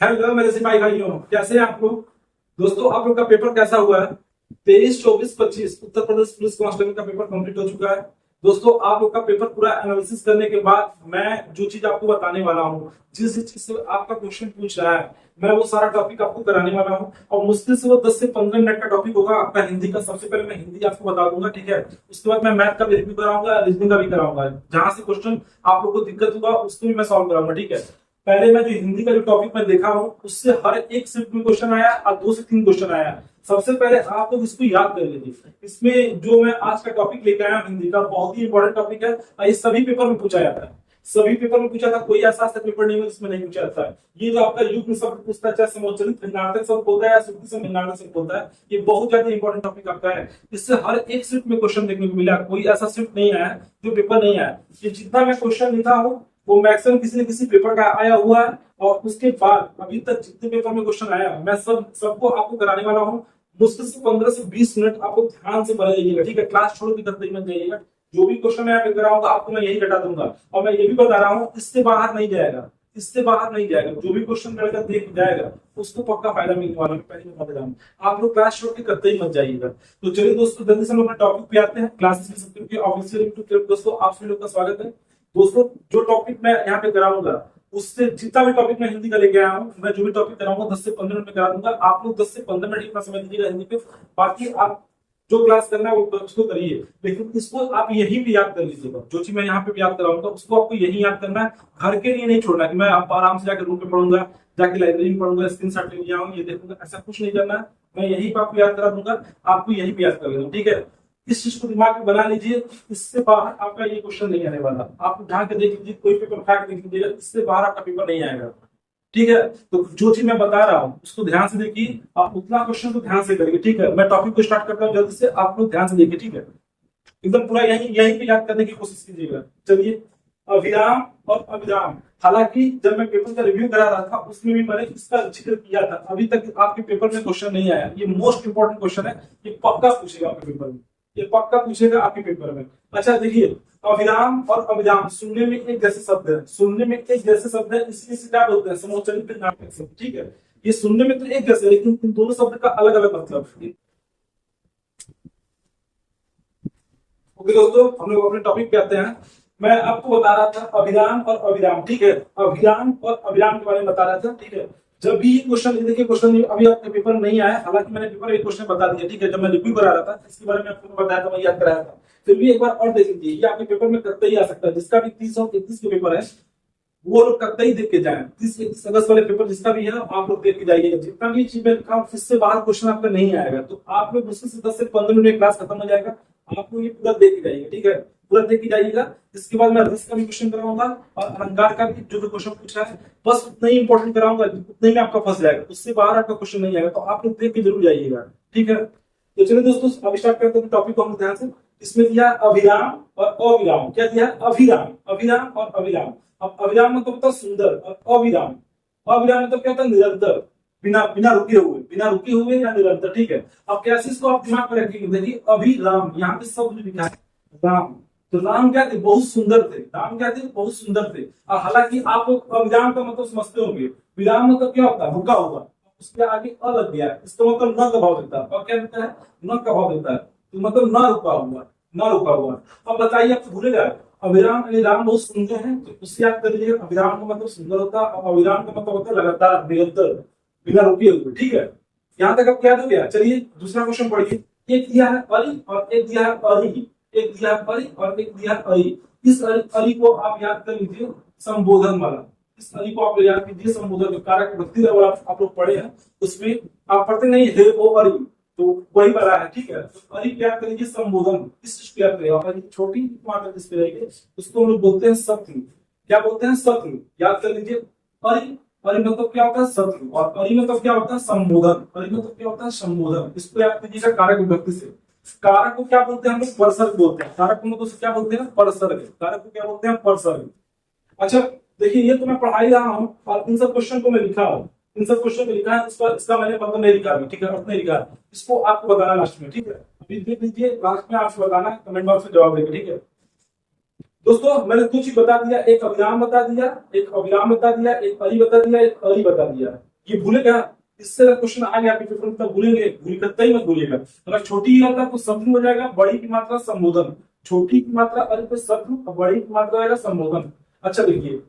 Hello मेरे सिपाही भाइयों, कैसे हैं आप लोग। दोस्तों, आप लोग का पेपर कैसा हुआ है। 23, 24, 25 उत्तर प्रदेश पुलिस कांस्टेबल का पेपर कंप्लीट हो चुका है। दोस्तों, आप लोग का पेपर पूरा एनालिसिस करने के बाद मैं जो चीज आपको बताने वाला हूँ, जिस चीज से आपका क्वेश्चन पूछ रहा है, मैं वो सारा टॉपिक आपको कराने वाला हूँ। और मुश्किल से वो 10 से 15 मिनट का टॉपिक होगा आपका हिंदी का। सबसे पहले मैं हिंदी आपको बता दूंगा, ठीक है। उसके बाद मैं मैथ का भी रिव्यू कराऊंगा, रीजनिंग का भी कराऊंगा। जहां से क्वेश्चन आप लोग को दिक्कत होगा उसको भी मैं सॉल्व कराऊंगा, ठीक है। पहले मैं जो हिंदी का जो टॉपिक मैं देखा हूँ उससे हर एक शिफ्ट में क्वेश्चन आया और 2 से 3 क्वेश्चन आया। सबसे पहले आप लोग इसको याद कर लीजिए। इसमें जो मैं आज का टॉपिक लेकर आया हूँ हिंदी का, बहुत ही इंपॉर्टेंट टॉपिक है और ये सभी पेपर में पूछा जाता है। सभी पेपर में पूछा था, कोई ऐसा पेपर नहीं है जिसमें नहीं पूछा जाता है। ये जो आपका युग्म शब्द पूछता है, चाहे समोच्चरित भिन्नार्थक शब्द होता है या श्रुति से भिन्नार्थक शब्द होता है, ये बहुत ज्यादा इंपॉर्टेंट टॉपिक आपका है। इससे हर एक शिफ्ट में क्वेश्चन देखने को मिला, कोई ऐसा शिफ्ट नहीं आया जो पेपर नहीं आया। ये जितना मैं क्वेश्चन लिखा हूँ वो मैक्सिमम किसी न किसी पेपर का आया हुआ है। और उसके बाद अभी तक जितने पेपर में क्वेश्चन आया मैं सबको आपको कराने वाला हूँ। मुश्किल से 15 से 20 मिनट आपको ध्यान से बनाइएगा, ठीक है। क्लास छोड़ के करते ही मत जाइएगा। जो भी क्वेश्चन मैं यहाँ पे कराऊंगा आपको मैं यही घटा दूंगा। और मैं ये भी बता रहा हूँ, इससे बाहर नहीं जाएगा, इससे बाहर नहीं जाएगा। जो भी क्वेश्चन मेरे देख जाएगा उसको पक्का फायदा मिलने वाला है। पहले बता रहा हूँ, आप लोग क्लास छोड़ के करते ही मत जाइएगा। तो चलिए दोस्तों, जल्दी से हम अपने टॉपिक पे आते हैं। क्लासेस के ऑफिशियल यूट्यूब दोस्तों आप सभी लोग का स्वागत है। दोस्तों, जो टॉपिक मैं यहाँ पे कराऊंगा उससे जितना भी टॉपिक मैं हिंदी का लेके आया हूँ, मैं जो भी टॉपिक कराऊंगा 10 से 15 मिनट में करा दूंगा। आप लोग 10 से 15 मिनट इतना समय दीजिएगा हिंदी पे। बाकी आप जो क्लास करना है वो उसको करिए, लेकिन इसको आप यही भी याद कर लीजिएगा। जो चीज मैं यहाँ पे भी याद कराऊंगा उसको आपको यही याद करना है। घर के लिए नहीं छोड़ना कि मैं आप आराम से जाकर रूम पे पढ़ूंगा, जाके लाइब्रेरी में पढ़ूंगा, स्क्रीन शॉट ले जाऊंगा, ये देखूंगा, ऐसा कुछ नहीं करना है। मैं यही पे आपको याद करा दूंगा, आपको यही भी याद कर लेना, ठीक है। इस चीज को दिमाग में बना लीजिए। इससे बाहर आपका ये क्वेश्चन नहीं आने वाला। आप ढंग के देख लीजिए, कोई पेपर फैक्ट देख लीजिएगा, इससे बाहर आपका पेपर नहीं आएगा, ठीक है। तो जो चीज मैं बता रहा हूँ उसको ध्यान से देखिए। आप उतना क्वेश्चन को ध्यान से करिए, ठीक है। मैं टॉपिक को स्टार्ट करता हूँ जल्दी से, आप लोग ध्यान से देखिए, ठीक है। एकदम पूरा यही यही पे याद करने की कोशिश कीजिएगा। चलिए, अभिराम और अभिराम। हालांकि जब मैं पेपर का रिव्यू करा रहा था उसमें भी मैंने इसका जिक्र किया था। अभी तक आपके पेपर में क्वेश्चन नहीं आया। ये मोस्ट इंपोर्टेंट क्वेश्चन है, ये पक्का पूछेगा आपके पेपर में, ये पक्का पूछेगा आपके पेपर में। अच्छा देखिए, अभिराम और अभिराम सुनने में एक जैसे शब्द है, सुनने में एक जैसे शब्द है, इसलिए इसे क्या बोलते हैं, समोच्चरित नाटक शब्द, ठीक है। ये सुनने में तो एक जैसे है, लेकिन इन दोनों शब्द का अलग अलग मतलब है। ओके दोस्तों, हम लोग अपने टॉपिक पे आते हैं। मैं आपको बता रहा था अभिराम और अभिराम, ठीक है। अभिराम और अभिराम के बारे में बता रहा था, ठीक है। जब भी ये क्वेश्चन, देखिए क्वेश्चन अभी आपके पेपर में नहीं आया, हालांकि मैंने पेपर में क्वेश्चन बता दिया, ठीक है। जब मैं रिव्यू करा रहा था इसके बारे में आपको बताया था, मैं याद कराया था। फिर भी एक बार और देख लीजिए, ये आपके पेपर में करते ही आ सकता है। जिसका भी 30 और 31 के पेपर है वो लोग करते ही देख के जाए। 30 अगस्त वाले पेपर जिसका भी है आप लोग देख के जाइएगा। जितना भी चीज में लिखा इससे बाहर क्वेश्चन आपका नहीं आएगा। तो आप लोग मुश्किल से 10 से 15 मिनट में क्लास खत्म हो जाएगा। आप लोग ये पूरा देख के जाइएगा, ठीक है। पूरा देख के जाइएगा। इसके बाद मैं रस का भी क्वेश्चन कराऊंगा और अलंकार का भी जो क्वेश्चन पूछ रहा है बस उतना ही इंपॉर्टेंट कराऊंगा, उतने ही में आपका फंस जाएगा। उससे बाहर आपका क्वेश्चन नहीं आएगा। तो आप लोग देख के जरूर जाइएगा, ठीक है। तो चलिए दोस्तों, अब स्टार्ट करते हैं टॉपिक को हम ध्यान से। इसमें दिया अभिराम और अविराम। क्या दिया, अभिराम, अभिराम और अविराम। अब अविराम मतलब होता है सुंदर, और अविराम, अविराम मतलब क्या होता है, निरंतर, बिना बिना रुके हुए, बिना रुके हुए या निरंतर, ठीक है। अब कैसे इसको आप दिमाग में रखेंगे, देखिए अभिराम, यहाँ पे शब्द लिखा है राम। तो राम क्या थे, बहुत सुंदर थे। राम क्या थे, बहुत सुंदर थे। और हालांकि आप लोग अभिराम का मतलब समझते होंगे। विराम मतलब क्या होता है, रुका हुआ। उसके आगे अ लग गया, इसका मतलब न का भाव देता है। और क्या देता है, न का भाव देता है। तो मतलब न रुका हुआ, न रुका हुआ। अब बताइए, आप भूलेगा अविराम यानी राम बहुत सुंदर है, तो उससे याद कर लीजिए। अविराम का मतलब सुंदर होता है और अविराम का मतलब होता है लगातार, निरंतर, बिना रुके हुए, ठीक है। यहाँ तक अब याद हो गया। चलिए दूसरा क्वेश्चन पढ़िए। एक दिया है अरि और एक दिया है अरि, एक दिया है अरि और एक दिया है अरि। इस अरि को आप याद कर लीजिए संबोधन वाला। इस अरि को आप याद कीजिए संबोधन, कारक विभक्ति आप लोग पढ़े हैं उसमें। आप पढ़ते नहीं हे ओ अरि, तो वही बना है, ठीक है। तो अरि क्या करेंगे, संबोधन। इस क्या करेंगे, छोटी मात्रा जिस पे रहेगी उसको हम लोग बोलते हैं शत्रु। क्या बोलते हैं, शत्रु। याद कर लीजिए। अरि, अरि मतलब क्या होता है, शत्रु। और अरि मतलब क्या होता है, संबोधन। अरि मतलब क्या होता है, संबोधन। इसको याद कीजिएगा कारक विभक्ति से। कारक को क्या बोलते हैं हम लोग, परसर्ग बोलते हैं। कारक को क्या बोलते हैं, परसर्ग। कारक को क्या बोलते हैं, परसर्ग। अच्छा देखिए, ये तो मैं पढ़ा ही रहा हूँ और इन सब क्वेश्चन को मैं लिखा हूँ। इन सब क्वेश्चन को लिखा है, इसका मैंने मतलब नहीं लिखा है, ठीक है, अर्थ नहीं लिखा है। इसको आपको बताना लास्ट में, ठीक है। अभी देख लीजिए, लास्ट में आपको बताना, कमेंट बॉक्स में जवाब देंगे, ठीक है। दोस्तों मैंने दो चीज बता दिया, एक अभिराम बता दिया, एक अभिराम बता दिया, एक अरी बता दिया, एक अरी बता दिया। ये भूले क्या? इससे क्वेश्चन आ गया आपके पेपर में तब भूलेंगे, भूल करते ही मत भूलिएगा। अगर छोटी ही होता तो शत्रु हो जाएगा, बड़ी की मात्रा संबोधन, छोटी की मात्रा अरे पे शत्रु, बड़ी की मात्रा आएगा संबोधन। अच्छा देखिए,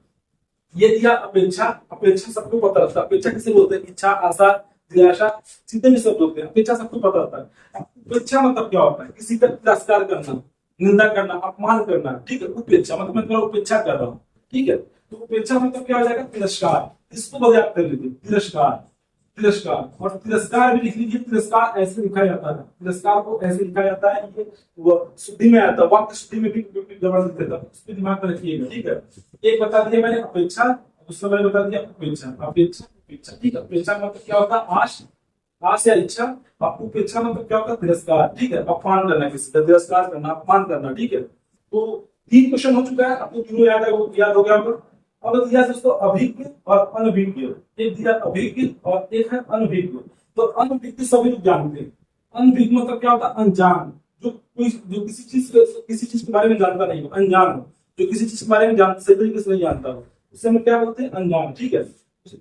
ये दिया अपेक्षा, अपेक्षा सबको पता रहता है, अपेक्षा किसे बोलते हैं? इच्छा, आशा, जिज्ञासा, जितने भी शब्द होते हैं अपेक्षा सबको पता रहता है। उपेक्षा मतलब क्या होता है? किसी का तिरस्कार करना, निंदा करना, अपमान करना, ठीक है। उपेक्षा मतलब मैं तुम्हारा उपेक्षा कर रहा हूँ, ठीक है। तो उपेक्षा मतलब क्या हो जाएगा? तिरस्कार। इसको पर्याप्त कर लीजिए, तिरस्कार, तिरस्कार। और तिरस्कार भी लिख लीजिए, तिरस्कार ऐसे लिखा जाता है, तिरस्कार को ऐसे लिखा जाता है, ये वो शुद्धि में आता है, वाक्य शुद्धि में भी गड़बड़ देता है, उसको दिमाग में रखिएगा, ठीक है। एक बता दिया मैंने अपेक्षा, दूसरा मैंने बता दिया उपेक्षा, अपेक्षा उपेक्षा, ठीक है। अपेक्षा मतलब क्या होता है? आश, आश या इच्छा। और उपेक्षा मतलब क्या होता है? तिरस्कार, ठीक है। अपमान करना, किसी का तिरस्कार करना, अपमान करना, ठीक है। तो 3 क्वेश्चन हो चुका है, आपको तीनों याद है, वो याद हो गया आपको। अब दिया दोस्तों अभिज्ञ और अनभिज्ञ, एक दिया अभिज्ञ और एक है अनभिज्ञ। तो अनभिज्ञ सभी लोग जानते हैं। अनभिज्ञ मतलब क्या होता है? अनजान, जो किसी चीज के बारे में जानता नहीं हो, अनजान हो, जो किसी चीज के बारे में सही तरीके से नहीं जानता हो, उसे हम क्या बोलते हैं? अनजान, ठीक है।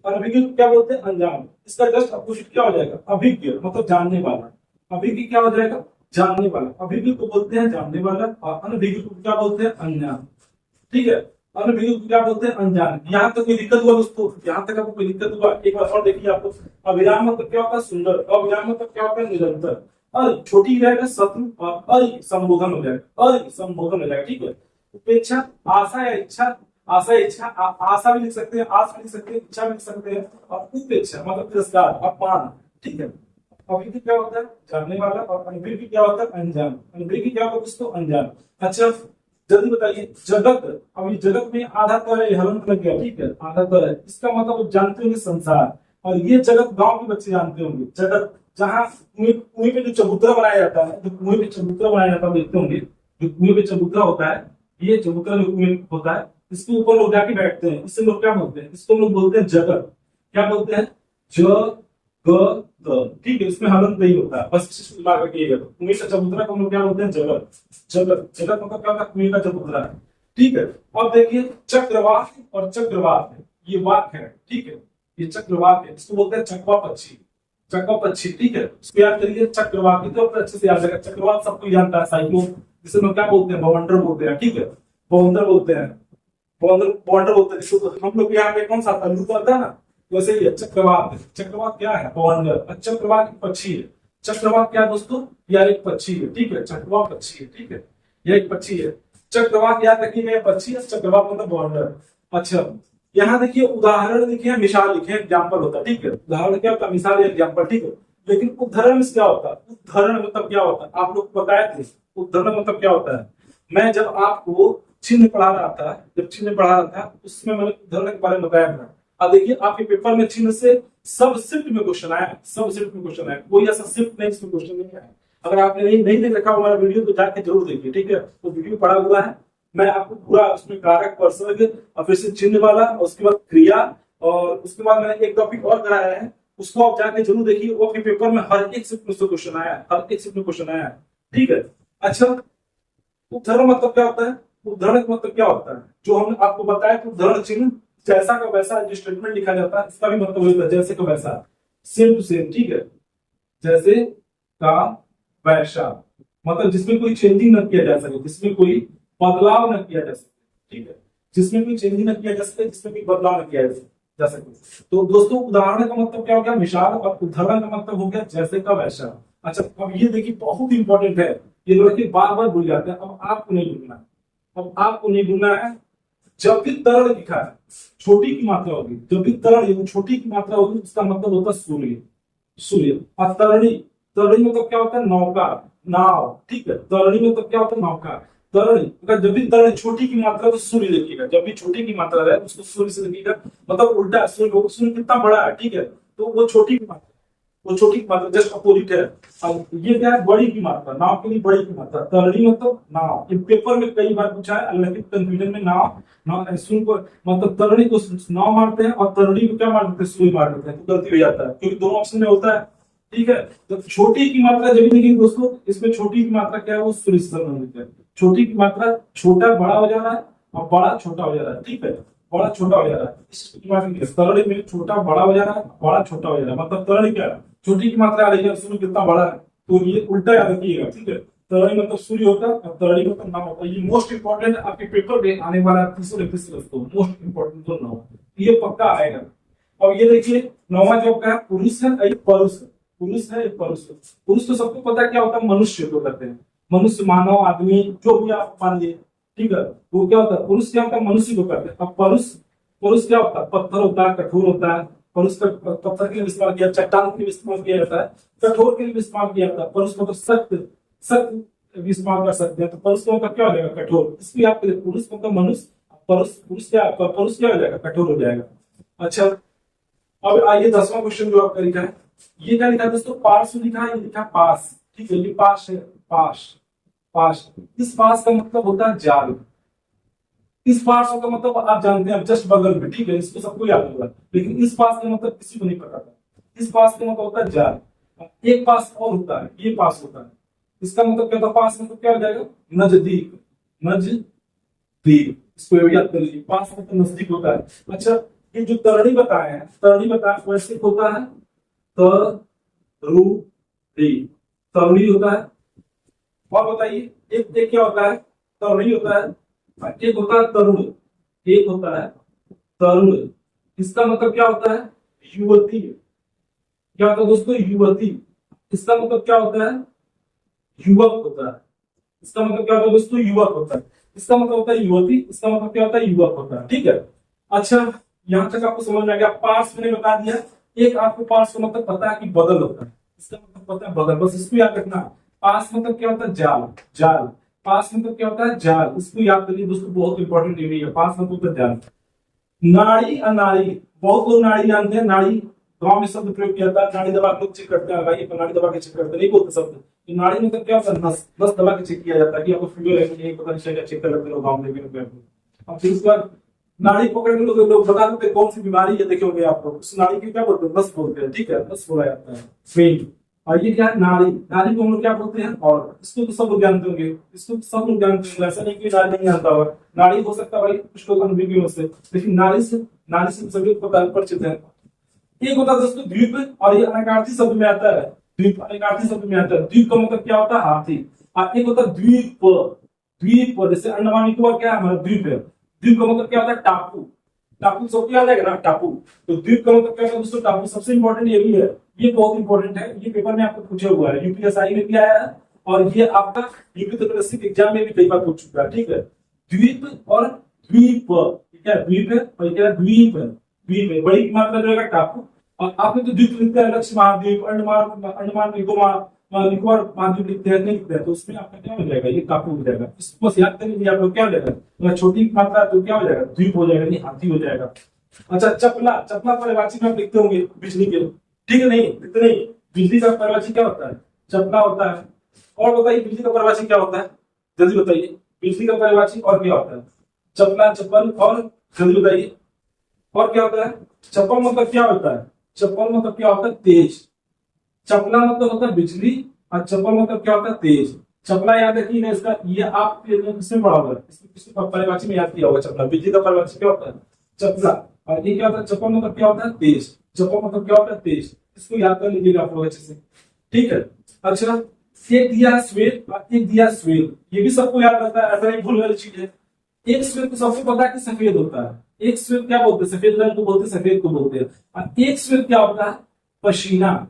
अनभिज्ञ को क्या बोलते हैं? अनजान। इसका जस्ट अपोजिट क्या हो जाएगा? अभिज्ञ मतलब जानने वाला। अभिज्ञ क्या हो जाएगा? जानने वाला। अभिज्ञ को बोलते हैं जानने वाला, और अनभिज्ञ को क्या बोलते हैं? अनजान, ठीक है। अनभिज्ञ को क्या बोलते हैं? अनजान। यहाँ तक कोई दिक्कत हुआ दोस्तों? यहाँ तक आपको कोई दिक्कत हुआ? एक बार और देखिए आपको। अभिराम मतलब क्या होता है? सुंदर। अभिराम मतलब क्या होता है? निरंतर। और छोटी रहेगा शत्रु, और अरि संबोधन हो जाएगा, अरि संबोधन हो जाएगा, ठीक है। उपेक्षा, आशा या इच्छा, आशा इच्छा, आशा भी लिख सकते हैं, आस भी लिख सकते हैं, इच्छा भी लिख सकते हैं। और उपेक्षा मतलब तिरस्कार, अपमान, ठीक है। अभिज्ञ क्या होता है? जानने वाला। और अनभिज्ञ क्या होता है? अनजान। अनभिज्ञ क्या होता है दोस्तों? अनजान। अच्छा जल्दी बताइए, जगत। अब ये जगत में आधा तर है, हलंत लग गया, ठीक है, आधा तर है, इसका मतलब आप जानते होंगे संसार। और ये जगत गांव के बच्चे जानते होंगे, जगत जहाँ कुएं पे जो चबूतरा बनाया जाता है, जो कुएं पे चबूतरा बनाया जाता है देखते होंगे, जो कुएं पे चबूतरा होता है, ये चबूतरा जो कुएं होता है, इसके ऊपर लोग जाके बैठते हैं, इससे लोग क्या बोलते हैं? इसको लोग बोलते हैं जगत। क्या बोलते हैं? ज ग ग, ठीक है। इसमें हलंत नहीं होता है, बस इस चीज को दिमाग रखिएगा। कुएं का चबूतरा को हम लोग क्या बोलते हैं? जगत। जगत, जगत मतलब क्या होता है? कुएं का चबूतरा है, ठीक है। अब देखिए चक्रवात और चक्रवात, ये वाक है, ठीक है। ये चक्रवात है, इसको बोलते हैं चकवा पक्षी, चकवा पक्षी, ठीक है। इसको याद करिए, चक्रवात तो अच्छे से याद रखेगा। चक्रवात सबको जानता है, साइक्लोन, जिसे लोग क्या बोलते हैं? बवंडर बोलते हैं, ठीक है। बवंडर बोलते हैं, बवंडर बवंडर बोलते हैं जिसको हम लोग यहाँ पे कौन सा तंदूर आता है ना, वैसे ही है चक्रवात। चक्रवात क्या है? बवंडर। चक्रवात एक पक्षी है। चक्रवात क्या है दोस्तों? यह एक पक्षी है, ठीक है। चक्रवात पक्षी है, ठीक है, यह एक पक्षी है। चक्रवात याद रखिएगा, यह पक्षी है, चक्रवात मतलब बवंडर। अच्छा यहाँ देखिए उदाहरण लिखे, मिसाल लिखे, एग्जाम्पल होता है, ठीक है। उदाहरण क्या होता है? मिसाल या एग्जाम्पल, ठीक है। लेकिन उदाहरण में क्या होता है? उदाहरण मतलब क्या होता है? आप लोग बताए थे उदाहरण मतलब क्या होता है? मैं जब आपको चिन्ह पढ़ा रहा था, जब चिन्ह पढ़ा रहा था उसमें मैंने उदाहरण के बारे में बताया था। अब देखिए आपके पेपर में चिन्ह से सब शिफ्ट में क्वेश्चन आया, सब शिफ्ट में क्वेश्चन आया, कोई ऐसा शिफ्ट नहीं इसमें क्वेश्चन नहीं आया। अगर आपने नहीं देख रखा हमारा वीडियो तो जाके जरूर देखिए, ठीक है। तो वीडियो पड़ा हुआ है, मैं आपको पूरा उसमें कारक, प्रसंग और फिर से चिन्ह वाला, और उसके बाद क्रिया, और उसके बाद मैंने एक टॉपिक और कराया है, उसको आप जाके जरूर देखिए। वो आपके पेपर में हर एक शिफ्ट में क्वेश्चन आया, हर एक शिफ्ट में क्वेश्चन आया, ठीक है। अच्छा उदाहरण मतलब क्या होता है? उदाहरण मतलब क्या होता है? जो हमने आपको बताया कि उदाहरण चिन्ह जैसा का वैसा जो स्टेटमेंट लिखा जाता है, इसका भी मतलब होता है जैसे का वैसा, सेम टू सेम, ठीक है। जैसे का वैसा मतलब जिसमें कोई चेंजिंग न किया जा सके, जिसमें कोई बदलाव न किया जा सके, ठीक है। जिसमें कोई चेंजिंग न किया जा सके, जिसमें कोई बदलाव न किया जा सके। तो दोस्तों उदाहरण का मतलब क्या हो गया? मिसाल। और उदाहरण का मतलब हो गया जैसे का वैसा। अच्छा अब ये देखिए बहुत इंपॉर्टेंट है, ये लड़के बार बार भूल जाते हैं। अब आपको नहीं भूलना, अब आपको नहीं भूलना है। जब भी तरल लिखा है, छोटी की मात्रा होगी, जब भी तरल छोटी की मात्रा होगी, उसका मतलब होता है सूर्य, सूर्य। और तरणी, तरणी मतलब क्या होता है? नौका, नाव, ठीक है। तरणी मतलब क्या होता है? नौका, तरणी। अगर जब भी तरणी छोटी की मात्रा तो सूर्य लिखिएगा, जब भी छोटी की मात्रा रहे उसको सूर्य से लिखिएगा, मतलब उल्टा सूर्य, सूर्य कितना बड़ा है, ठीक है, तो वो छोटी की मात्रा, वो छोटी की मात्रा जस्ट अपोजिट है। अब ये क्या है? बड़ी की मात्रा, नाव के लिए बड़ी की मात्रा, तरणी मतलब नाव। ये पेपर में कई बार पूछा है, लेकिन कंफ्यूजन में नाव सूर्य को मतलब तरणी को नाव मारते हैं, और तरणी को क्या मार देते हैं? सूर्य मार देते हैं, तो गलती हो जाता है, क्योंकि दोनों ऑप्शन में होता है, ठीक है। तो छोटी की मात्रा जब भी देखिए दोस्तों, इसमें छोटी की मात्रा क्या है? वो सूर्य से संबंधित है। छोटी की मात्रा छोटा बड़ा हो जा रहा है और बड़ा छोटा हो जा रहा है, ठीक है, बड़ा छोटा हो जा रहा है। इस मात्रा तरल में छोटा बड़ा हो जा रहा है, बड़ा छोटा हो जा रहा है, मतलब तरल क्या है, छोटी की मात्रा आ रही है, सूर्य कितना बड़ा है, तो ये उल्टा याद रखिएगा, ठीक है। तरल मतलब सूर्य होता है और तरल मतलब नाम होता है। ये मोस्ट इंपॉर्टेंट आपके पेपर में आने वाला 331 दोस्तों, मोस्ट इंपॉर्टेंट तो नाम, ये पक्का आएगा। और ये देखिए नौवां जो आपका पुरुष है, एक परुष है, पुरुष है एक परुष है। पुरुष तो सबको पता है क्या होता है, मनुष्य को कहते हैं, मनुष्य मानव आदमी जो भी आप मानिए, ठीक है, वो क्या होता है, पुरुष क्या होता है, मनुष्य को कहते हैं। अब परुष, पुरुष क्या होता है, पत्थर होता है, कठोर होता है, परुष का पत्थर के लिए इस्तेमाल किया, चट्टान के लिए इस्तेमाल किया जाता है, कठोर के लिए इस्तेमाल किया जाता है। परुष मतलब सख्त, सख्त भी इस्तेमाल कर सकते हैं, तो परुष का मतलब क्या हो जाएगा, कठोर। इसलिए आप पुरुष मतलब मनुष्य, परुष, पुरुष क्या, परुष क्या हो जाएगा, कठोर हो जाएगा। अच्छा, अब आइए 10वां क्वेश्चन जो आपका लिखा है, ये क्या लिखा है दोस्तों, पार्श्व लिखा है, ये लिखा पास, ठीक है, ये पास है, पास, पास। इस पास का मतलब होता है जाल, इस पास का मतलब आप जानते हैं जस्ट बगल में, ठीक है, इसको सबको याद होगा, लेकिन इस पास का मतलब किसी को नहीं पता था। इस पास का मतलब होता है जाल, एक पास और होता है, ये पास होता है, इसका मतलब क्या होता है, पास मतलब क्या हो जाएगा, नजदीक, नजदीक, इसको याद कर लीजिए, पास मतलब नजदीक होता है। अच्छा, ये जो तरणी बताए हैं, तरणी बताया वैसे होता है तरुणी, तरुणी होता है। और बताइए एक क्या होता है, तरुणी होता है, एक होता है तरुण, एक होता है तरुण, इसका मतलब क्या होता है, युवती, क्या होता है दोस्तों, युवती। इसका मतलब क्या होता है, युवक होता है, इसका मतलब क्या होता है दोस्तों, युवक होता है। इसका मतलब होता है युवती, इसका मतलब क्या होता है, युवक होता है, ठीक है। अच्छा, यहां तक आपको समझ में आ गया। पार्श्व मैंने बता दिया, एक आपको पार्श्व का मतलब पता है कि बदल होता है, इसका मतलब पता है बदल, बस इसको याद रखना। पास मतलब क्या होता है, जाल, जाल, पास मतलब क्या होता है, जाल, इसको याद करिए दोस्तों, बहुत इंपॉर्टेंट है, पास मतलब होता है जाल। नाड़ी, अनाड़ी, बहुत लोग नाड़ी जानते हैं, नाड़ी गांव में शब्द प्रयोग किया था, नाड़ी दबा के लोग चेक करते हैं, भाई नाड़ी दबा के चेक करते नहीं बोलते शब्द, तो नाड़ी मतलब क्या होता है, नस, नस दबा के चेक किया जाता है कि आपको फीवर है कि नहीं, पता नहीं चेक करते लोग गांव में। अब फिर उसके बाद नाड़ी पकड़ के लोग बता देते कौन सी बीमारी है, देखोगे आप लोग उस नाड़ी की क्या बोलते हैं, नस बोलते हैं, ठीक है, नस बोला जाता है, वेन। और ये क्या है, नाड़ी, नाड़ी को हम लोग क्या बोलते हैं, और इसको तो सब लोग जानते होंगे, इसको तो सब लोग जानते होंगे, ऐसा नहीं कि नाड़ी नहीं जानता होगा। नाड़ी हो सकता है भाई कुछ लोग अनुभवी से, लेकिन नाड़ी से सभी लोग परिचित है। एक होता है दोस्तों द्वीप, और ये अनाकार्थी शब्द में आता है, द्वीप अनाकार्थी शब्द में आता है। द्वीप का मतलब क्या होता है, हाथी। और एक होता है द्वीप, द्वीप जैसे अंडमान निकोबार क्या है हमारा द्वीप है, द्वीप का मतलब क्या होता है, टापू, टापू सबको याद आएगा ना, टापू। तो द्वीप का मतलब क्या होता है दोस्तों, टापू। सबसे इंपॉर्टेंट ये भी है, ये बहुत इंपॉर्टेंट है, ये पेपर में आपको पूछा हुआ है, यूपीएसआई में भी आया है, और ये आपका यूपी एग्जाम में भी कई बार पूछ चुका है, ठीक है। द्वीप और द्वीप, क्या है, द्वीप है, और क्या है, द्वीप है, द्वीप है, बड़ी मात्रा जो है टापू। और आपने तो द्वीप लिखते हैं, लक्ष्य महाद्वीप, अंडमान निकोबार महाद्वीप लिखते हैं, नहीं लिखते हैं, तो उसमें आपका क्या हो जाएगा, ये टापू हो जाएगा। इसको बस याद करेंगे, आप लोग क्या हो जाएगा, अगर छोटी मात्रा तो क्या हो जाएगा, द्वीप हो जाएगा, नहीं हाथी हो जाएगा। अच्छा, चपला, चपला परिभाषी में आप लिखते होंगे बिजली के, ठीक है, नहीं लिखते नहीं, बिजली का परिभाषी क्या होता है, चपला होता है। और बताइए बिजली का परिभाषी क्या होता है, जल्दी बताइए, बिजली का परिभाषी और क्या होता है, चपला, चप्पल, और जल्दी बताइए और क्या होता है। चप्पल मतलब क्या होता है, चप्पल मतलब क्या होता है, तेज। चपला मतलब होता है बिजली, और चप्पल मतलब क्या होता है, तेज। चपला याद रखिए इसका, ये आप इसमें पढ़ा हुआ है, इसमें परिभाषी में याद किया होगा, चपला। बिजली का परिभाषी क्या होता है, चपला। और ये क्या होता है, चप्पल मतलब क्या होता है, तेज। चप्पल मतलब क्या होता है, तेज। इसको याद कर लीजिएगा आप लोग अच्छे से, ठीक है। अच्छा, एक दिया श्वेत और एक दिया श्वेत, ये भी सबको याद रहता है, ऐसा नहीं भूलने वाली चीज है। एक श्वेत को सबको पता है कि सफेद होता है, एक श्वेत क्या बोलते हैं, सफेद रंग को बोलते हैं, सफेद को बोलते हैं। और एक श्वेत क्या होता है, पसीना।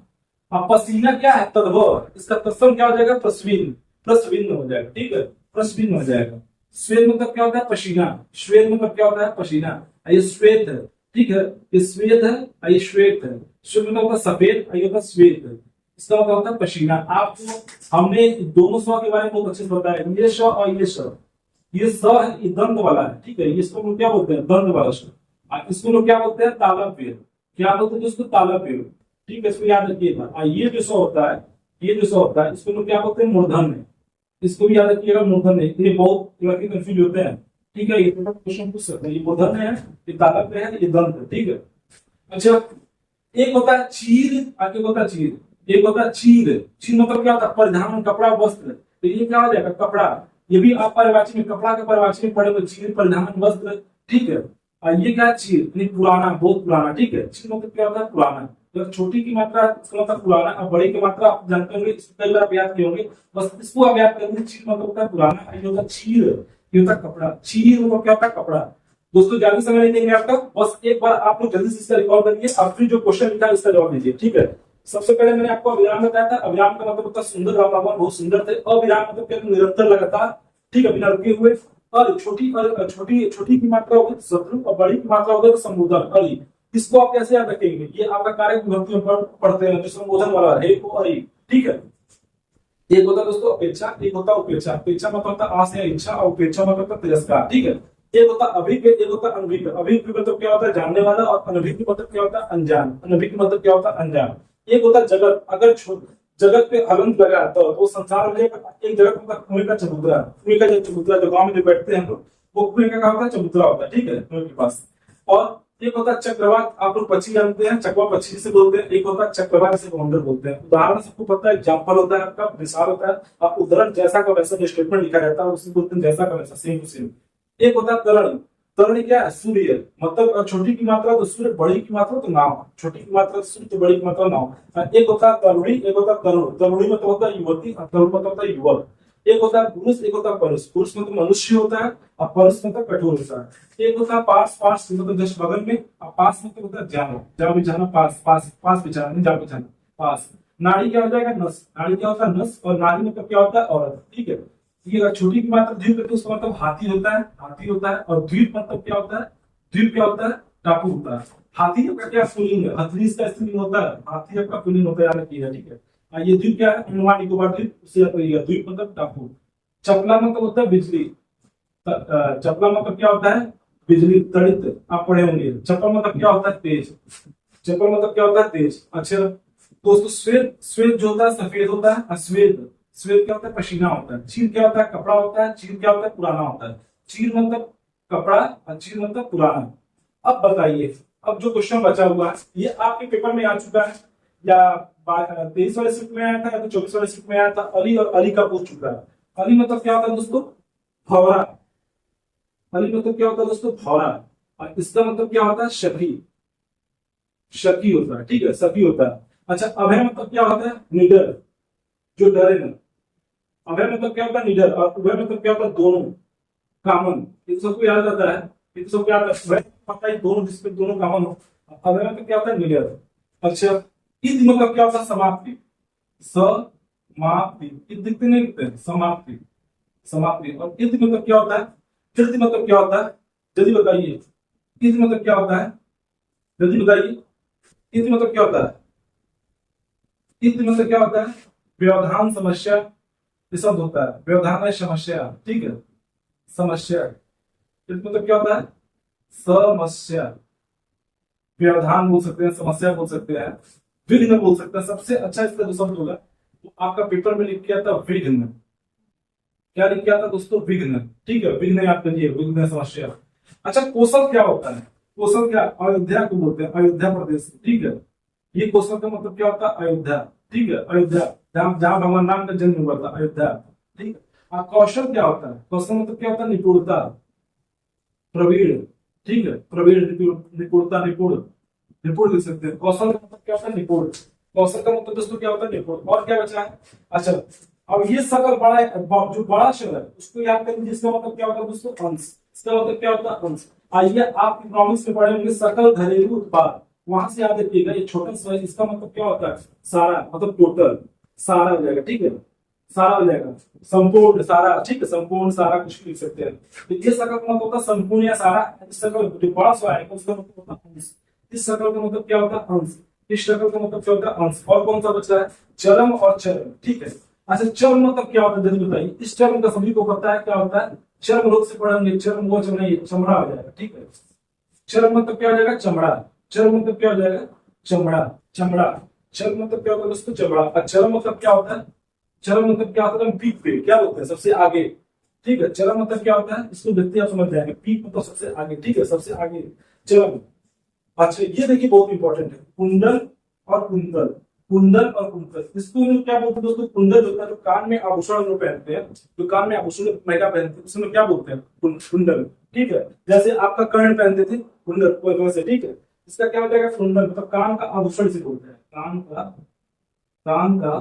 अब पसीना क्या है, तद्भव, इसका तत्सम क्या हो जाएगा, प्रस्विन, प्रस्विन हो जाएगा, ठीक है, प्रस्विन हो जाएगा। श्वेत मतलब क्या होता है, पसीना। श्वेत मतलब क्या होता है, पसीना। ये श्वेत है, ठीक है, ये श्वेत है, ये श्वेत है। श्वेत मतलब होता है सफेद, ये होता है श्वेत है, इसका मतलब होता है पसीना। आपको हमने दोनों स्व के बारे में बहुत अच्छे से बताया, ये स्व और ये स्व। ये स है, ये दंत वाला है, ठीक है, इसको लोग क्या बोलते हैं, दंत वाला स्व। इसको लोग क्या बोलते हैं, तालव्य, क्या बोलते हैं इसको, तालव्य, ठीक है, इसको याद रखिएगा। ये जो स्व होता है, ये जो स्व होता है, इसको लोग क्या बोलते हैं, मूर्धन्य, इसको भी याद रखिएगा, मूर्धन्य। ये बहुत लड़के कंफ्यूज होते हैं, ठीक है, ये क्वेश्चन पूछ सकते हैं, ये मूर्धन्य है, ये तालव्य है, ये दंत है, ठीक है। अच्छा, एक होता है चीर, एक होता है चीर, एक होता है चीर। चीर मतलब क्या होता है, परिधान, कपड़ा, वस्त्र। तो ये क्या हो जाएगा, कपड़ा, ये भी आप पर्यायवाची में, कपड़ा के पर्यायवाची में पढ़े हुए, चीर, परिधान, वस्त्र, ठीक है। और ये क्या है, चीर, यानी पुराना, बहुत पुराना, ठीक है। चीर मतलब क्या होता है, पुराना। जब छोटी की मात्रा इसका मतलब पुराना, और बड़ी की मात्रा आप जानते होंगे, इसको कई बार आप याद किए होंगे, बस इसको आप याद करेंगे। चीर मतलब होता है पुराना, ये होता है चीर, ये होता है कपड़ा। चीर मतलब क्या होता है, कपड़ा। दोस्तों जल्दी समय नहीं देंगे आपका, बस एक बार आप लोग जल्दी से इसका रिकॉर्ड करिए, और फिर जो क्वेश्चन लिखा है इसका जवाब दीजिए, ठीक है। सबसे पहले मैंने आपको अविराम बताया था। अविराम का मतलब होता है सुंदर, राम भगवान बहुत सुंदर थे। अविराम मतलब क्या, निरंतर, लगातार, ठीक है, बिना रुके हुए। और छोटी छोटी की मात्रा होगी शत्रु, और बड़ी की मात्रा होगी संबोधन, अरि। इसको आप कैसे याद रखेंगे, ये आपका कार्य विभक्ति में पढ़ते हैं, जो संबोधन वाला है, को अरि, ठीक है। एक होता है दोस्तों अपेक्षा, एक होता है उपेक्षा। अपेक्षा मतलब होता है आस या इच्छा, और उपेक्षा मतलब होता है तिरस्कार, ठीक है। एक होता है अभिज्ञ, एक होता है अनभिज्ञ। अभिज्ञ मतलब क्या होता है, जानने वाला, और अनभिज्ञ मतलब क्या होता है, अनजान। अनभिज्ञ मतलब क्या होता है, अनजान। एक होता है जगत, अगर जगत पे हलंत लगा तो संसार हो जाएगा। एक जगत मतलब कुएं का चबूतरा, कुएं का जो चबूतरा, जो गांव में जो बैठते हैं लोग, वो कुएं का क्या होता है, चबूतरा होता है, ठीक है, कुएं के पास। और एक होता है चक्रवात, आप लोग पक्षी जानते हैं, चकवा पक्षी से बोलते हैं। एक होता है चक्रवात, जिसे बवंडर बोलते हैं। उदाहरण सबको पता है, एग्जाम्पल होता है आपका, मिसाल होता है। आप उदाहरण जैसा का वैसा स्टेटमेंट लिखा रहता है, उसे बोलते हैं जैसा का वैसा, सेम टू सेम। एक होता है तरण। तरण क्या है, सूर्य, मतलब छोटी की मात्रा तो सूर्य, बड़ी की मात्रा तो नाव। छोटी की मात्रा सूर्य, तो बड़ी की मात्रा नाव। एक होता है तरुणी, एक होता है तरुण। तरुणी मतलब होता है युवती, और तरुण मतलब होता है युवक। एक होता है पुरुष, एक होता है परुष। पुरुष मतलब मनुष्य होता है, और परुष मतलब कठोर होता है। एक होता है पास, पास मतलब जस्ट बगल में, और पास मतलब होता है जाना, जहाँ भी जाना, पास, पास, पास भी जाना, नहीं जहाँ भी जाना, पास। नाड़ी क्या हो जाएगा, नस। नाड़ी क्या होता है, नस। और नारी मतलब क्या होता है, औरत, ठीक है। ये अगर छोटी की मात्रा द्वीप है तो उसका मतलब हाथी होता है, हाथी होता है। और द्वीप मतलब क्या होता है, द्वीप क्या होता है, टापू होता है। हाथी का क्या पुल्लिंग है, हथनी इसका स्त्रीलिंग होता है, हाथी आपका पुल्लिंग होता है, याद रखिएगा, ठीक है। ये द्वीप क्या है, अंडमान निकोबार द्वीप, उससे याद करिएगा, द्वीप मतलब टापू। चपला मतलब होता है बिजली। चपला मतलब क्या होता है, बिजली, तड़ित, आप पढ़े होंगे। चपल मतलब क्या होता है, तेज। चपल मतलब क्या होता है, तेज। अच्छा दोस्तों, श्वेत, श्वेत जो होता है सफेद होता है, अश्वेत, श्वेत क्या होता है, पसीना होता है। चीर क्या होता है, कपड़ा होता है। चीर क्या होता है, पुराना होता है। चीर मतलब कपड़ा, और चीर मतलब पुराना। अब बताइए, अब जो क्वेश्चन बचा हुआ है, ये आपके पेपर में आ चुका है, या 23 वाले शिफ्ट में आया था, या तो 24 वाले शिफ्ट में आया था। अली और अली का पूछ चुका है। अली मतलब क्या होता है दोस्तों, भौरा। अली मतलब क्या होता है दोस्तों, भौरा। और इसका मतलब क्या होता है, शकी। शकी होता है, ठीक है, सखी होता है। अच्छा, अभय मतलब क्या होता है, निडर, जो डरे ना। अभय मतलब क्या होता है, निडर। और उभय मतलब क्या होता है, दोनों, कॉमन। ये तो सबको याद रहता है, ये तो सबको याद रहता है। उभय पता है, दोनों, जिसपे दोनों कॉमन हो। अभय मतलब क्या होता है, निडर। अच्छा, ईद मतलब क्या होता है, समाप्ति। समाप्ति, ईद दिखते नहीं दिखते, समाप्ति, समाप्ति। और ईद मतलब क्या होता है, ईद मतलब क्या होता है, जल्दी बताइए। ईद मतलब क्या होता है, जल्दी बताइए। ईद मतलब क्या होता है, ईद मतलब क्या होता है, व्यवधान, समस्या, ये शब्द होता है। व्यवधान है समस्या, ठीक है, समस्या। ईद मतलब क्या होता है, समस्या। व्यवधान बोल सकते हैं, समस्या बोल सकते हैं, विघ्न बोल सकते हैं। सबसे अच्छा इसका जो शब्द होगा, वो आपका पेपर में लिख के आता विघ्न। क्या लिख के आता दोस्तों, विघ्न, ठीक है, विघ्न याद करिए, विघ्न समस्या। अच्छा, कौशल क्या होता है, कौशल क्या, अयोध्या को बोलते हैं, अयोध्या प्रदेश, ठीक है। ये कौशल का मतलब क्या होता है, अयोध्या, ठीक है, अयोध्या, जहां जहां भगवान राम का जन्म हुआ था, अयोध्या, ठीक है। और कौशल क्या होता है, कौशल मतलब क्या होता है, निपुणता, प्रवीण, ठीक है, प्रवीण, निपुणता, निपुण, निपुण लिख सकते हैं। कौशल का मतलब क्या होता है, निपुण। कौशल का मतलब दोस्तों क्या होता है, निपुण। और क्या बचा है, अच्छा, अब ये सकल बड़ा है, जो बड़ा शब्द है उसको याद करेंगे, जिसका मतलब क्या होता है दोस्तों, अंश। इसका मतलब क्या होता है, अंश। आइए, आप इकोनॉमिक्स में पढ़े होंगे, सकल घरेलू उत्पाद, वहां से याद रखिएगा, ये छोटा सा, इसका मतलब क्या होता है, सारा, मतलब टोटल, सारा हो जाएगा, ठीक है, सारा हो जाएगा, संपूर्ण, सारा, ठीक है, संपूर्ण, सारा, कुछ भी लिख सकते हैं। तो ये सकल का मतलब होता है संपूर्ण या सारा। इस सकल जो बड़ा सा है उसका मतलब होता है अंश। इस सकल का मतलब क्या होता है, अंश। इस सकल का मतलब क्या होता है, अंश। और कौन सा बचा है, चरम और चरम, ठीक है। अच्छा, चर्म मतलब क्या होता है, जल्दी बताइए। इस चर्म का सभी को पता है, क्या होता है, चर्म रोग से पढ़ेंगे, चर्म वो नहीं, चमड़ा हो जाएगा, ठीक है। चर्म मतलब क्या हो जाएगा, चमड़ा। चर्म मतलब क्या हो जाएगा, चमड़ा, चमड़ा। चर्म मतलब क्या होता है दोस्तों, चमड़ा। और चर्म मतलब क्या होता है, चरम मतलब क्या होता है, पीक पे, क्या बोलते हैं, सबसे आगे, ठीक है। चरम मतलब क्या होता है, इसको देखते ही आप समझ जाएंगे, पीक मतलब सबसे आगे, ठीक है, सबसे आगे, चरम। अच्छा, ये देखिए बहुत इंपॉर्टेंट है, कुंडल और कुंतल। कुंडल और कुंतल, इसको लोग क्या बोलते हैं दोस्तों? कुंडल होता है जो कान में आभूषण लोग पहनते हैं, जो कान में आभूषण महिला पहनते हैं, उसमें क्या बोलते हैं? कुंडल। ठीक है, जैसे आपका कर्ण पहनते थे कुंडल वैसे, ठीक है। इसका क्या हो जाएगा? कुंडल, मतलब कान का आभूषण से बोलते हैं, कान का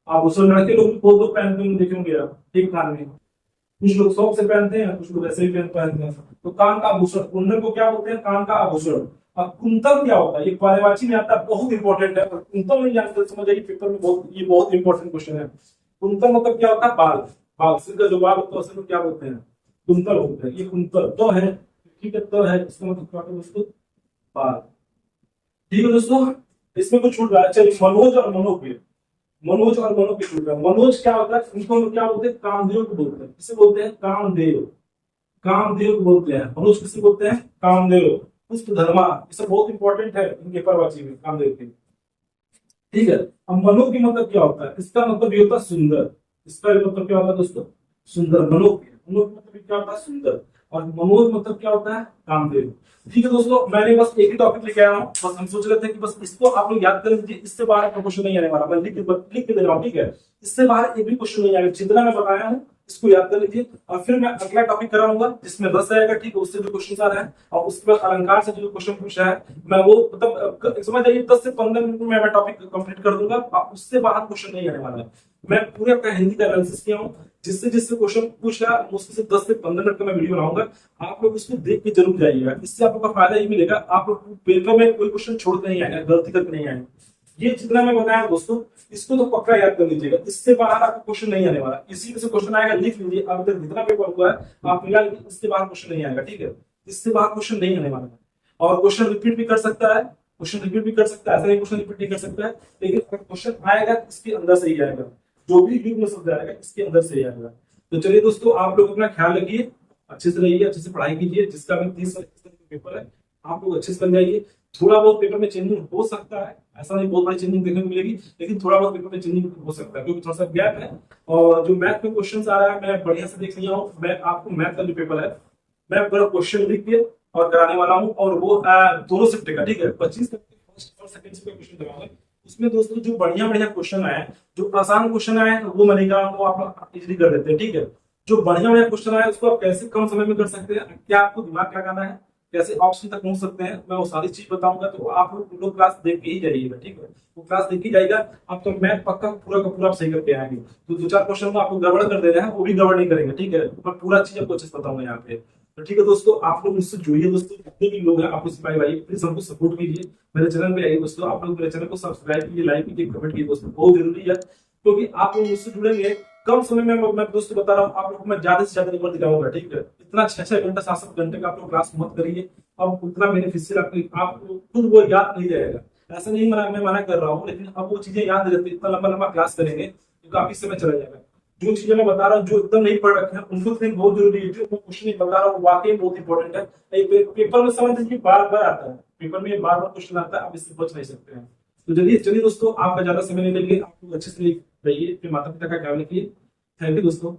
आभूषण। लड़के लोग भी बहुत लोग पहनते हैं, देखेंगे आप, ठीक, कान में कुछ लोग शौक से पहनते हैं, कुछ लोग ऐसे ही पहनते हैं। तो कान का आभूषण, कुंडल को क्या बोलते हैं? कान का आभूषण। और कुंतल क्या होता है? ये पर्यायवाची में आता है, बहुत इंपॉर्टेंट है। और कुंतल नहीं जानते समझ जाइए, पेपर में बहुत इंपॉर्टेंट क्वेश्चन है। कुंतल मतलब क्या होता है? बाल, बाल, सिर का जो बाल होता है उसे क्या बोलते हैं? कुंतल बोलते हैं। ये कुंतल तो है, ठीक है, तो है, इसका मतलब क्या होता है दोस्तों? बाल। ठीक है दोस्तों, इसमें कुछ छूट रहा है। चलिए, मनोज और मनोज्ञ, मनोज और मनो की छूट रहा है। मनोज क्या होता है? उनको हम क्या बोलते हैं? कामदेव को बोलते हैं। किसे बोलते हैं? कामदेव, कामदेव को बोलते हैं। मनोज किसे बोलते हैं? कामदेव। पुष्प धर्मा, ये सब बहुत इंपॉर्टेंट है इनके परवाची में, कामदेव के। ठीक है, अब मनो की मतलब क्या होता है? इसका मतलब ये होता है सुंदर। इसका मतलब क्या होता है दोस्तों? सुंदर। मनो की मतलब क्या होता है? सुंदर। और मनोज मतलब क्या होता है? कामदेव। ठीक है दोस्तों, मैंने बस एक ही टॉपिक लेके आया हूँ। बस हम सोच रहे थे कि बस इसको आप लोग याद कर लीजिए, इससे बाहर का क्वेश्चन नहीं आने वाला। मैं लिख के दे रहा हूँ, ठीक है। इससे बाहर एक भी क्वेश्चन नहीं आएगा, जितना मैं बताया हूँ इसको याद कर लीजिए। और फिर मैं अगला टॉपिक कराऊंगा जिसमें 10 आएगा, ठीक है, उससे जो क्वेश्चन आ रहे हैं। और उसके बाद अलंकार से जो क्वेश्चन पूछा है, मैं वो मतलब समझ जाइए 10 से 15 मिनट में मैं टॉपिक कंप्लीट कर दूंगा। उससे बाहर क्वेश्चन नहीं आने वाला है। मैं पूरे आपका हिंदी का एनालिसिस किया हूँ, जिससे जिससे क्वेश्चन पूछा मुझसे से 10 से 15 मिनट का मैं वीडियो बनाऊंगा। आप लोग इसको देख के जरूर जाइएगा। इससे आप लोग का फायदा ये मिलेगा, आप लोग पेपर में कोई क्वेश्चन छोड़ के नहीं आएगा, गलती करके नहीं आएगा। ये जितना मैं बताया दोस्तों, इसको तो पक्का याद कर लीजिएगा। इससे बाहर आपको क्वेश्चन नहीं आने वाला। इसी में से क्वेश्चन आएगा, लिख लीजिए। अब तक जितना पेपर हुआ है आप मिला लीजिए, इससे बाहर क्वेश्चन नहीं आएगा, ठीक है। इससे बाहर क्वेश्चन नहीं आने वाला है। और क्वेश्चन रिपीट भी कर सकता है, क्वेश्चन रिपीट भी कर सकता है, ऐसा नहीं क्वेश्चन रिपीट नहीं कर सकता है। लेकिन अगर क्वेश्चन आएगा इसके अंदर से ही आएगा, जो भी युग में शब्द आएगा इसके अंदर से ही आएगा। तो चलिए दोस्तों, आप लोग अपना ख्याल रखिए, अच्छे से रहिए, अच्छे से पढ़ाई कीजिए। जिसका भी 30 पेपर है, आप लोग अच्छे से बन जाइए। थोड़ा बहुत पेपर में चेंजिंग हो सकता है, ऐसा नहीं बहुत बड़ी चेंजिंग देखने को मिलेगी, लेकिन थोड़ा बहुत पेपर में चेंजिंग हो सकता है, क्योंकि थोड़ा सा गैप है। और जो मैथ में क्वेश्चन आ रहा है, मैं बढ़िया से देख लिया हूँ। मैं आपको मैथ का जो पेपर है, मैं पूरा क्वेश्चन लिख के और कराने वाला हूँ। और वो दोनों शिफ्ट का, ठीक है, 25 फर्स्ट और सेकंड शिफ्ट का क्वेश्चन कराऊंगा। उसमें दोस्तों जो बढ़िया बढ़िया क्वेश्चन आए, जो आसान क्वेश्चन आए वो मनेगा, वो आप इजीली कर देते हैं, ठीक है। जो बढ़िया बढ़िया क्वेश्चन आए उसको आप कैसे कम समय में कर सकते हैं, क्या आपको दिमाग लगाना है, कैसे ऑप्शन तक पहुंच सकते हैं, मैं वो सारी चीज बताऊंगा। तो आप लोग क्लास देख के ही जाइएगा, ठीक है। वो क्लास देख के जाएगा, आप तो मैथ पक्का पूरा का पूरा सही करके आएंगे। तो 2-4 क्वेश्चन में आपको गड़बड़ कर दे रहे हैं, वो भी गड़बड़ नहीं करेंगे, ठीक है। मैं पूरा चीज आपको अच्छे से बताऊंगा यहाँ पे। तो ठीक है दोस्तों, आप लोग मुझसे जुड़िए दोस्तों, जितने भी लोग हैं आपको सिपाही भाई, प्लीज हमको सपोर्ट कीजिए। मेरे चैनल पे आइए दोस्तों, आप लोग मेरे चैनल को सब्सक्राइब कीजिए, लाइक कीजिए, कमेंट कीजिए दोस्तों, बहुत जरूरी है। क्योंकि आप लोग मुझसे जुड़ेंगे कम समय में, मैं दोस्तों बता रहा हूँ, आप लोग को मैं ज्यादा से ज्यादा नंबर दिलाऊंगा, ठीक है। इतना 6-6 घंटा 7-7 घंटे का आप लोग क्लास मत करिए। अब उतना बेनिफिशियल आपको खुद वो याद नहीं रहेगा। ऐसा नहीं मैं मना कर रहा हूँ, लेकिन अब वो चीजें याद रहती है। इतना लंबा लंबा क्लास करेंगे तो काफी समय चला जाएगा। जो चीजें मैं बता रहा हूँ, जो एकदम नहीं पढ़ रखे हैं उनको तो बहुत जरूरी है। जो मैं क्वेश्चन नहीं बता रहा हूँ वाकई बहुत इंपॉर्टेंट है। पेपर में समझ लीजिए बार बार आता है, पेपर में बार बार क्वेश्चन आता है, आप इससे बच नहीं सकते हैं। तो चलिए दोस्तों, आपका ज्यादा समय नहीं लेंगे, आप लोग अच्छे से रहिए, अपने माता पिता का ख्याल रखिए। थैंक यू दोस्तों।